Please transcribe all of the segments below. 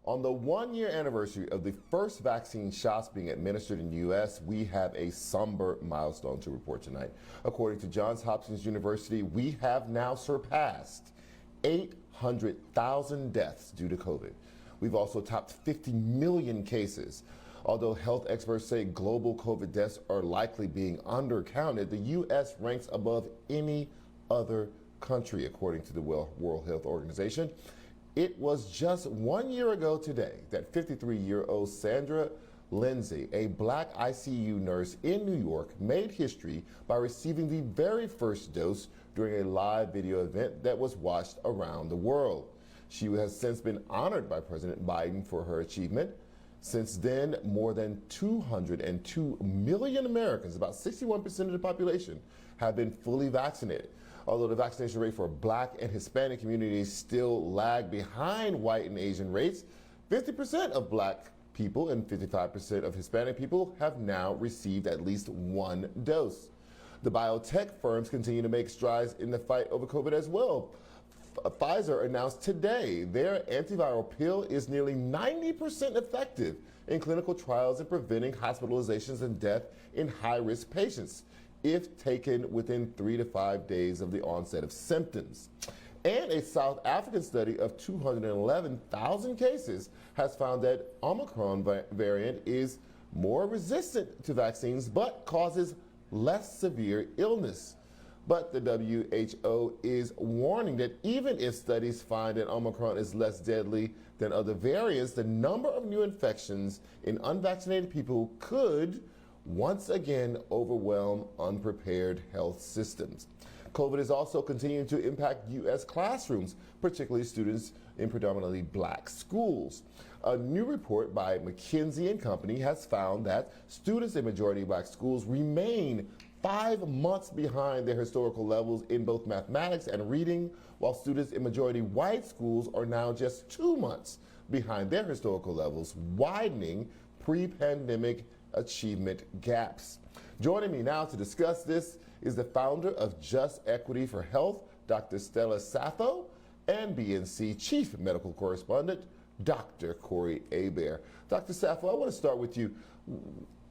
On the one-year anniversary of the first vaccine shots being administered in the U.S., we have a somber milestone to report tonight. According to Johns Hopkins University, we have now surpassed 800,000 deaths due to COVID. We've also topped 50 million cases. Although health experts say global COVID deaths are likely being undercounted, the U.S. ranks above any other country, according to the World Health Organization. It was just 1 year ago today that 53-year-old Sandra Lindsay, a Black ICU nurse in New York, made history by receiving the very first dose during a live video event that was watched around the world. She has since been honored by President Biden for her achievement. Since then, more than 202 million Americans, about 61% of the population, have been fully vaccinated. Although the vaccination rate for Black and Hispanic communities still lag behind white and Asian rates, 50% of Black people and 55% of Hispanic people have now received at least one dose. The biotech firms continue to make strides in the fight over COVID as well. Pfizer announced today their antiviral pill is nearly 90% effective in clinical trials in preventing hospitalizations and death in high-risk patients if taken within 3 to 5 days of the onset of symptoms. And a South African study of 211,000 cases has found that Omicron variant is more resistant to vaccines but causes less severe illness. But the WHO is warning that even if studies find that Omicron is less deadly than other variants, the number of new infections in unvaccinated people could once again overwhelm unprepared health systems. COVID is also continuing to impact U.S. classrooms, particularly students in predominantly Black schools. A new report by McKinsey & Company has found that students in majority Black schools remain 5 months behind their historical levels in both mathematics and reading, while students in majority white schools are now just 2 months behind their historical levels, widening pre-pandemic achievement gaps. Joining me now to discuss this is the founder of Just Equity for Health, Dr. Stella Safo, and BNC Chief Medical Correspondent, Dr. Corey Hébert. Dr. Safo, I want to start with you.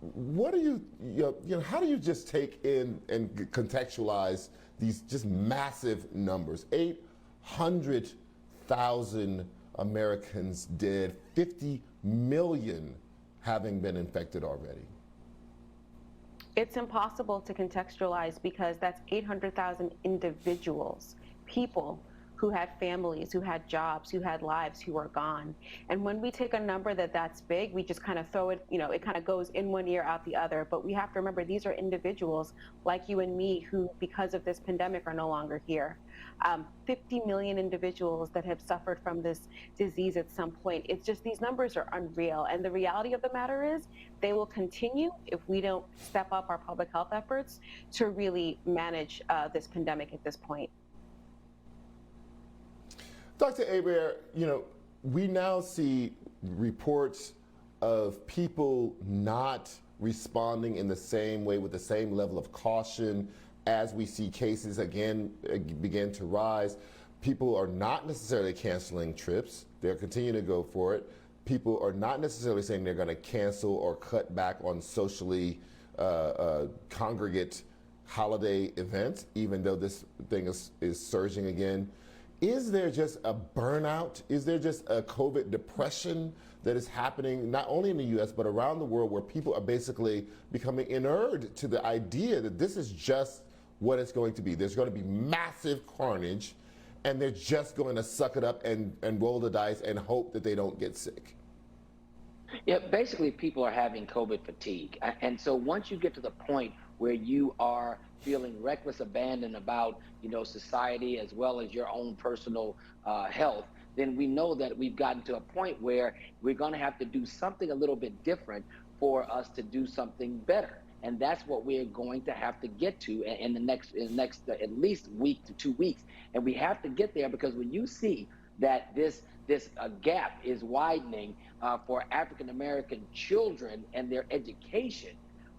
What do you know, how do you just take in and contextualize these just massive numbers? 800,000 Americans dead, 50 million having been infected already. It's impossible to contextualize because that's 800,000 individuals, people who had families, who had jobs, who had lives, who are gone. And when we take a number that's big, we just kind of throw it, it kind of goes in one ear, out the other. But we have to remember these are individuals like you and me who, because of this pandemic, are no longer here. 50 million individuals that have suffered from this disease at some point. It's just these numbers are unreal. And the reality of the matter is they will continue if we don't step up our public health efforts to really manage this pandemic at this point. Dr. Hébert, we now see reports of people not responding in the same way with the same level of caution as we see cases again begin to rise. People are not necessarily canceling trips. They're continuing to go for it. People are not necessarily saying they're going to cancel or cut back on socially congregate holiday events, even though this thing is surging again. Is there just a burnout? Is there just a COVID depression that is happening not only in the U.S. but around the world, where people are basically becoming inured to the idea that this is just what it's going to be? There's going to be massive carnage, and they're just going to suck it up and roll the dice and hope that they don't get sick. Yeah, basically people are having COVID fatigue. And so once you get to the point where you are feeling reckless abandon about, society as well as your own personal health, then we know that we've gotten to a point where we're going to have to do something a little bit different for us to do something better. And that's what we're going to have to get to in the next at least week to 2 weeks. And we have to get there because when you see that this gap is widening for African American children and their education.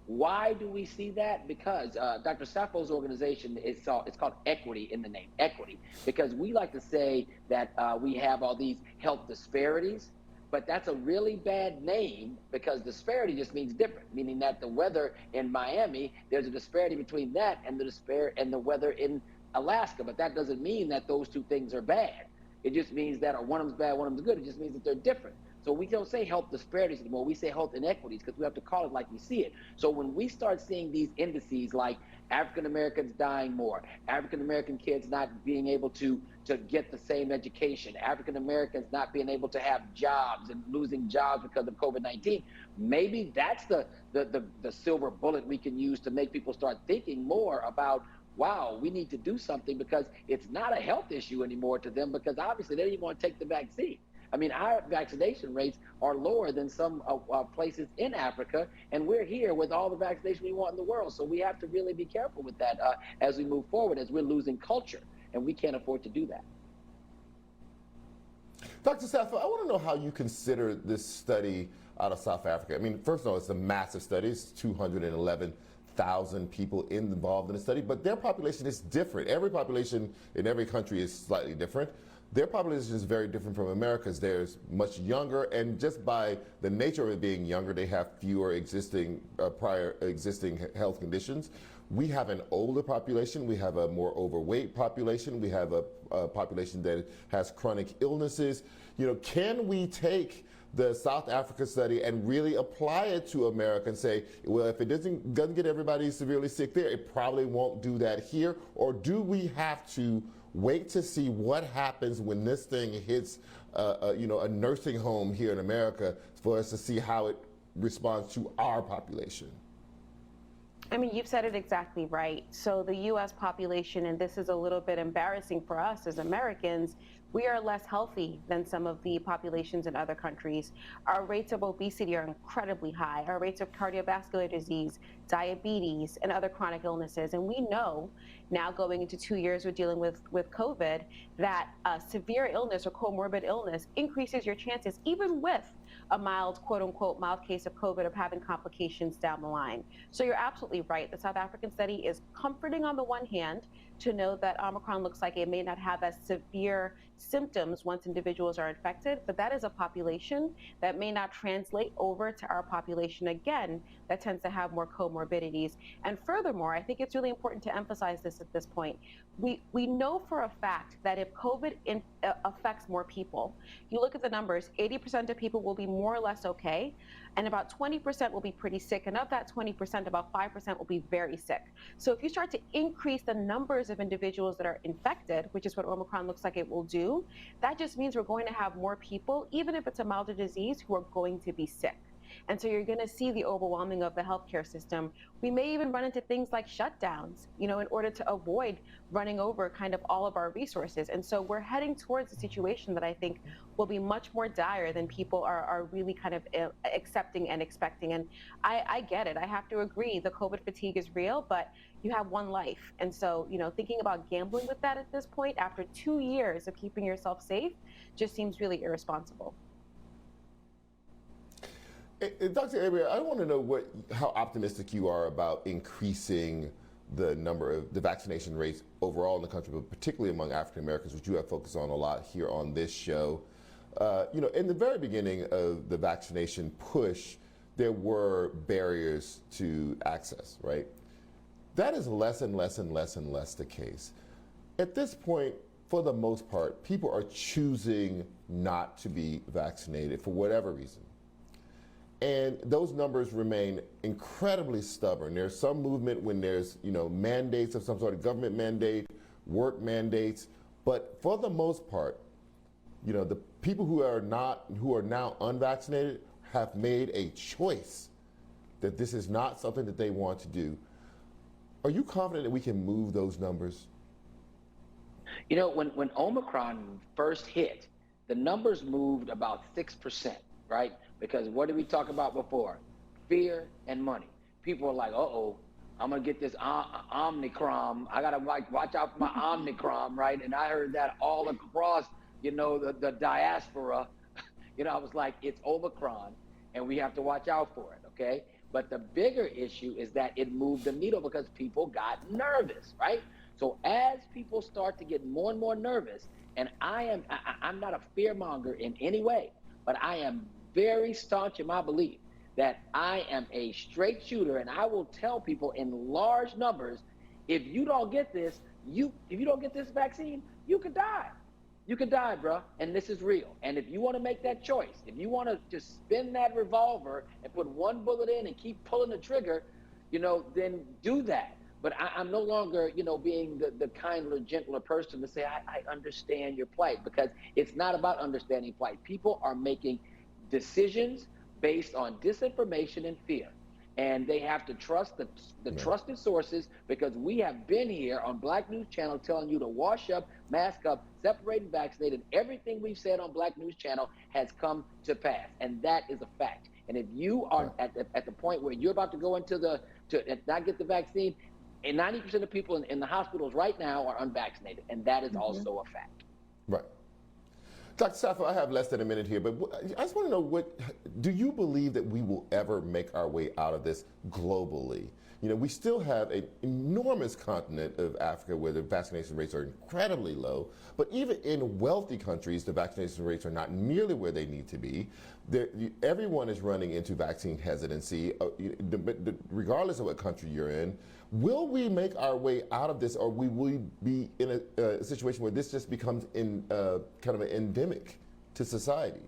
Why do we see that? Because Dr. Safo's organization it's called Equity in the name, Equity, because we like to say that we have all these health disparities, but that's a really bad name because disparity just means different, meaning that the weather in Miami, there's a disparity between that and the weather in Alaska, but that doesn't mean that those two things are bad. It just means that one of them's bad, one of them's good. It just means that they're different. So we don't say health disparities anymore. We say health inequities because we have to call it like we see it. So when we start seeing these indices like African Americans dying more, African American kids not being able to get the same education, African Americans not being able to have jobs and losing jobs because of COVID-19, maybe that's the silver bullet we can use to make people start thinking more about, wow, we need to do something, because it's not a health issue anymore to them, because obviously they don't even want to take the vaccine. I mean, our vaccination rates are lower than some places in Africa, and we're here with all the vaccination we want in the world. So we have to really be careful with that as we move forward, as we're losing culture, and we can't afford to do that. Dr. Safo, I want to know how you consider this study out of South Africa. I mean, first of all, it's a massive study. It's 211,000 people involved in the study, but their population is different. Every population in every country is slightly different. Their population is very different from America's. Theirs much younger, and just by the nature of it being younger, they have fewer prior existing health conditions. We have an older population. We have a more overweight population. We have a population that has chronic illnesses. You know, can we take the South Africa study and really apply it to America and say, well, if it doesn't get everybody severely sick there, it probably won't do that here? Or do we have to wait to see what happens when this thing hits a nursing home here in America for us to see how it responds to our population? I mean, you've said it exactly right. So the U.S. population, and this is a little bit embarrassing for us as Americans, we are less healthy than some of the populations in other countries. Our rates of obesity are incredibly high. Our rates of cardiovascular disease, diabetes, and other chronic illnesses. And we know now, going into 2 years with dealing with COVID, that severe illness or comorbid illness increases your chances, even with a mild, quote unquote, mild case of COVID, of having complications down the line. So you're absolutely right. The South African study is comforting on the one hand to know that Omicron looks like it may not have as severe symptoms once individuals are infected, but that is a population that may not translate over to our population again that tends to have more comorbidities. And furthermore, I think it's really important to emphasize this at this point. We know for a fact that if COVID affects more people, you look at the numbers, 80% of people will be more or less okay, and about 20% will be pretty sick, and of that 20%, about 5% will be very sick. So if you start to increase the numbers of individuals that are infected, which is what Omicron looks like it will do, that just means we're going to have more people, even if it's a milder disease, who are going to be sick. And so you're going to see the overwhelming of the healthcare system. We may even run into things like shutdowns, in order to avoid running over kind of all of our resources. And so we're heading towards a situation that I think will be much more dire than people are really kind of accepting and expecting. And I get it. I have to agree. The COVID fatigue is real, but you have one life. And so, thinking about gambling with that at this point, after 2 years of keeping yourself safe, just seems really irresponsible. Dr. Hébert, I want to know how optimistic you are about increasing the number of the vaccination rates overall in the country, but particularly among African Americans, which you have focused on a lot here on this show. In the very beginning of the vaccination push, there were barriers to access, right? That is less and less and less and less the case. At this point, for the most part, people are choosing not to be vaccinated for whatever reason. And those numbers remain incredibly stubborn. There's some movement when there's, mandates of some sort of government mandate, work mandates, but for the most part, the people who are now unvaccinated have made a choice that this is not something that they want to do. Are you confident that we can move those numbers? When Omicron first hit, the numbers moved about 6%, right? Because what did we talk about before? Fear and money. People are like, uh-oh, I'm going to get this Omicron. I got to watch out for my Omicron, right? And I heard that all across, the diaspora. I was like, it's Omicron, and we have to watch out for it, okay? But the bigger issue is that it moved the needle because people got nervous, right? So as people start to get more and more nervous, and I'm not a fear monger in any way, but I am very staunch in my belief that I am a straight shooter, and I will tell people in large numbers, if you don't get this, if you don't get this vaccine, you could die. You could die, bro, and this is real. And if you want to make that choice, if you want to just spin that revolver and put one bullet in and keep pulling the trigger, then do that. But I'm no longer, being the kinder, gentler person to say, I understand your plight, because it's not about understanding plight. People are making decisions based on disinformation and fear. And they have to trust the trusted sources, because we have been here on Black News Channel telling you to wash up, mask up, separate and vaccinate. And everything we've said on Black News Channel has come to pass. And that is a fact. And if you are at the point where you're about to go into to not get the vaccine, and 90% of people in the hospitals right now are unvaccinated. And that is also a fact. Right. Dr. Safo, I have less than a minute here, but I just want to know, do you believe that we will ever make our way out of this globally? We still have an enormous continent of Africa where the vaccination rates are incredibly low, but even in wealthy countries, the vaccination rates are not nearly where they need to be. Everyone is running into vaccine hesitancy, regardless of what country you're in. Will we make our way out of this, or will we be in a situation where this just becomes kind of an endemic to society?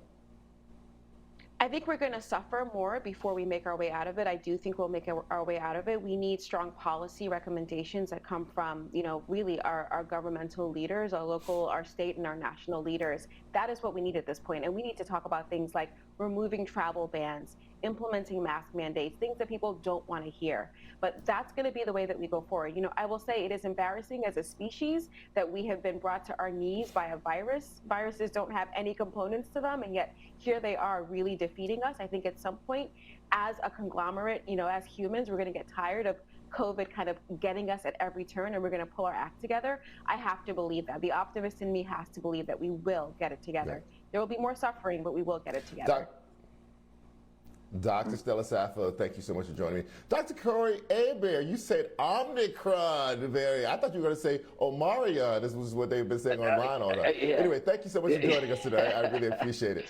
I think we're going to suffer more before we make our way out of it. I do think we'll make our way out of it. We need strong policy recommendations that come from, really our governmental leaders, our local, our state, and our national leaders. That is what we need at this point. And we need to talk about things like removing travel bans, implementing mask mandates, things that people don't want to hear. But that's going to be the way that we go forward. I will say it is embarrassing as a species that we have been brought to our knees by a virus. Viruses don't have any components to them, and yet here they are really defeating us. I think at some point, as a conglomerate, as humans, we're going to get tired of COVID kind of getting us at every turn, and we're going to pull our act together. I have to believe that. The optimist in me has to believe that we will get it together. Yeah. There will be more suffering, but we will get it together. Dr. Stella Safo, thank you so much for joining me. Dr. Corey Hébert, you said Omicron. I thought you were going to say Omarion. This was what they've been saying online all night. Anyway, thank you so much for joining us today. I really appreciate it.